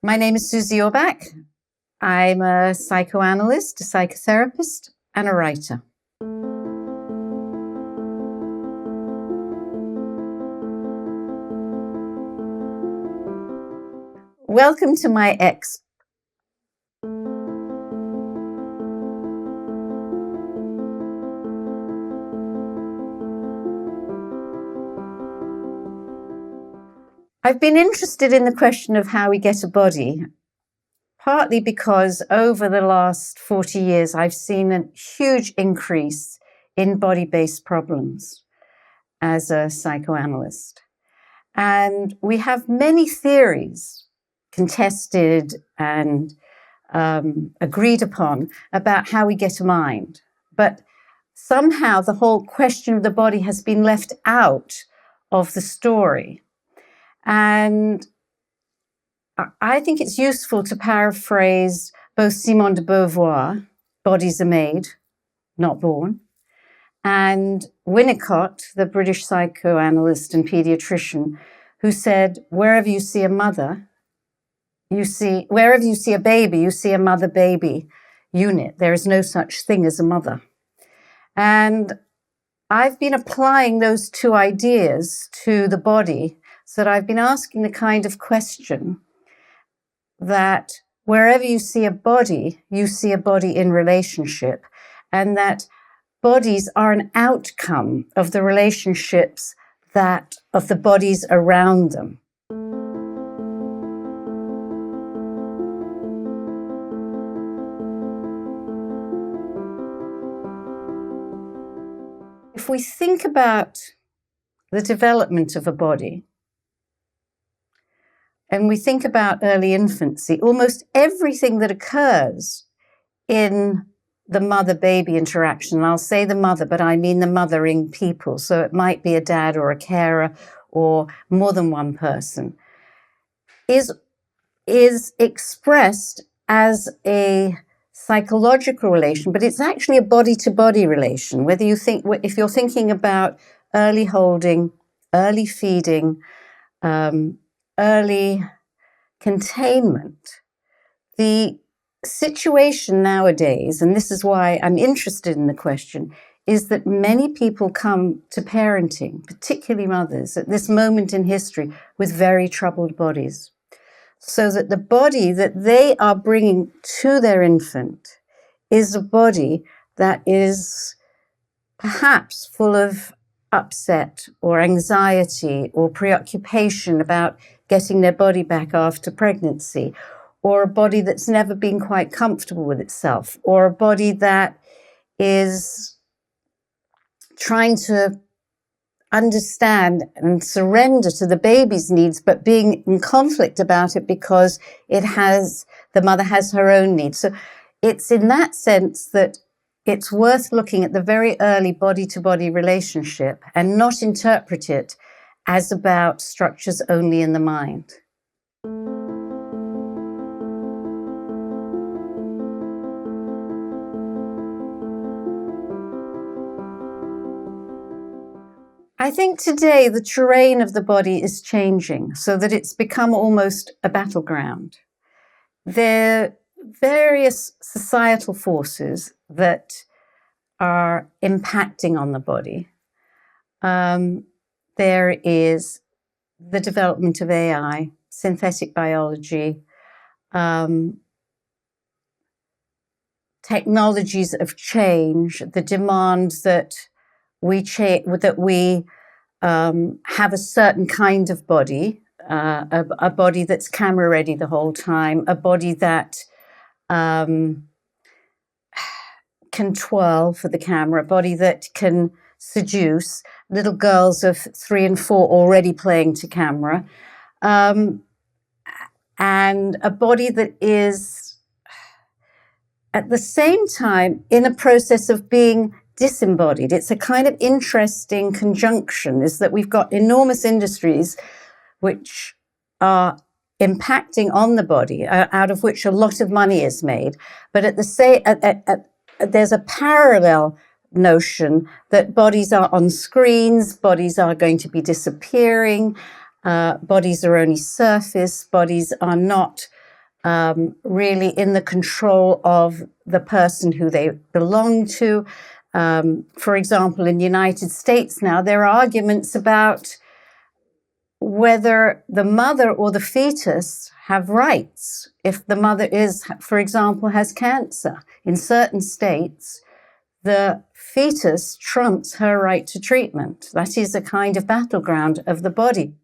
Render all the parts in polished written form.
My name is Susie Orbach. I'm a psychoanalyst, a psychotherapist, and a writer. Welcome to my ex. I've been interested in the question of how we get a body, partly because over the last 40 years, I've seen a huge increase in body-based problems as a psychoanalyst. And we have many theories contested and agreed upon about how we get a mind. But somehow the whole question of the body has been left out of the story. And I think it's useful to paraphrase both Simone de Beauvoir, bodies are made, not born, and Winnicott, the British psychoanalyst and pediatrician, who said, wherever you see a baby, you see a mother-baby unit. There is no such thing as a mother. And I've been applying those two ideas to the body, so that I've been asking the kind of question that wherever you see a body in relationship, and that bodies are an outcome of the relationships of the bodies around them. If we think about the development of a body, and we think about early infancy, almost everything that occurs in the mother-baby interaction, and I'll say the mother, but I mean the mothering people, so it might be a dad or a carer or more than one person, is expressed as a psychological relation, but it's actually a body-to-body relation. If you're thinking about early holding, early feeding, early containment, the situation nowadays, and this is why I'm interested in the question, is that many people come to parenting, particularly mothers, at this moment in history with very troubled bodies. So that the body that they are bringing to their infant is a body that is perhaps full of upset or anxiety or preoccupation about getting their body back after pregnancy, or a body that's never been quite comfortable with itself, or a body that is trying to understand and surrender to the baby's needs, but being in conflict about it because the mother has her own needs. So it's in that sense that it's worth looking at the very early body-to-body relationship and not interpret it as about structures only in the mind. I think today the terrain of the body is changing so that it's become almost a battleground. There are various societal forces that are impacting on the body. There is the development of AI, synthetic biology, technologies of change, the demand that we have a certain kind of body, a body that's camera ready the whole time, a body that can twirl for the camera, a body that can seduce, little girls of 3 and 4 already playing to camera, and a body that is at the same time in a process of being disembodied. It's a kind of interesting conjunction, is that we've got enormous industries which are impacting on the body, out of which a lot of money is made, but at the same there's a parallel notion that bodies are on screens, bodies are going to be disappearing, bodies are only surface, bodies are not really in the control of the person who they belong to. For example, in the United States now, there are arguments about whether the mother or the fetus have rights. If the mother is, for example, has cancer, in certain states, the fetus trumps her right to treatment. That is a kind of battleground of the body.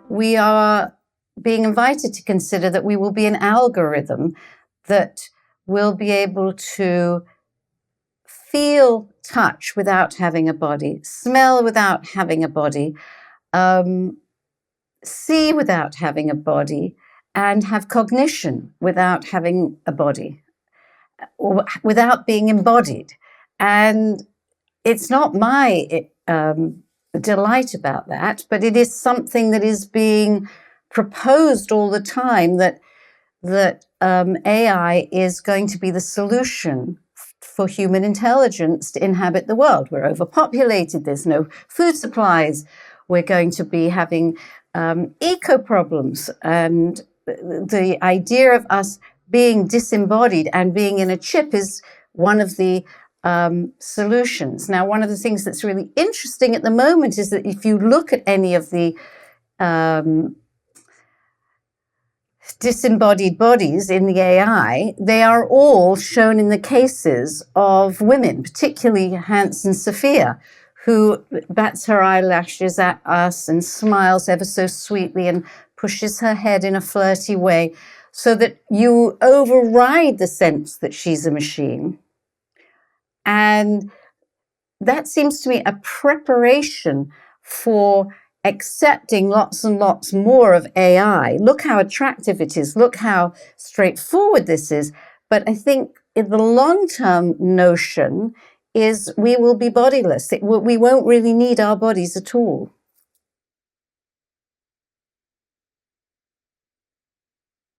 We are being invited to consider that we will be an algorithm that will be able to feel touch without having a body, smell without having a body, see without having a body, and have cognition without having a body, or without being embodied. And it's not my delight about that, but it is something that is being proposed all the time, that AI is going to be the solution for human intelligence to inhabit the world. We're overpopulated, there's no food supplies, we're going to be having eco problems, and the idea of us being disembodied and being in a chip is one of the solutions. Now, one of the things that's really interesting at the moment is that if you look at any of the disembodied bodies in the AI, they are all shown in the cases of women, particularly Hanson Sophia, who bats her eyelashes at us and smiles ever so sweetly and pushes her head in a flirty way, so that you override the sense that she's a machine. And that seems to me a preparation for accepting lots and lots more of AI. Look how attractive it is. Look how straightforward this is. But I think in the long-term notion is we will be bodiless. We won't really need our bodies at all.